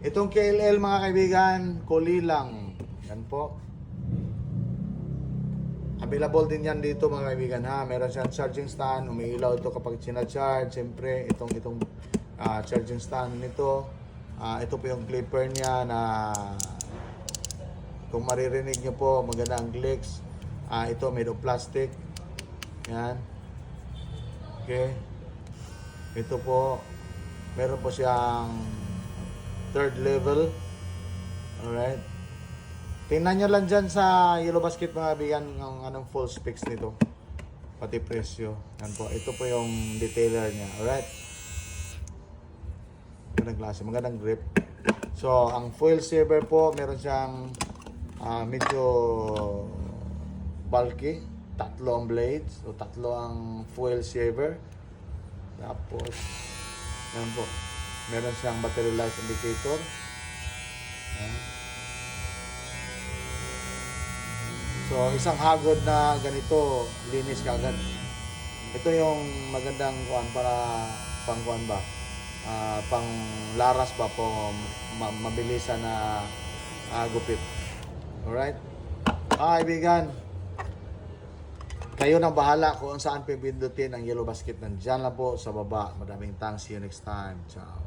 Itong KLL mga kaibigan, kuli lang. Yan po. Available din yan dito mga kaibigan ha. Meron siyang charging stand, umiilaw ito kapag sinacharge. Siyempre, itong charging stand nito. Ito po yung clipper niya na kung maririnig nyo po, maganda ang clicks. Ito made of plastic. Yan. Okay. Ito po, meron po siyang third level. Alright. Tingnan nyo lang dyan sa Yellow Basket mga kaibigan ng anong full specs nito. Pati presyo. Yan po. Ito po yung detailer niya. Alright. Magandang klase. Magandang grip. So, ang foil saver po, meron siyang medyo bulky. Tatlo ang blades. O tatlo ang foil saver. Tapos, yan po. Meron siyang battery life indicator. Yan. So, isang hagod na ganito, linis kagad. Ito yung magandang kuan para pang kuan ba? Pang laras ba po mabilisan na gupit. Alright? Kaibigan, kayo nang bahala kung saan pipindutin ang Yellow Basket. Nandyan lang po sa baba. Madaming thanks. See you next time. Ciao.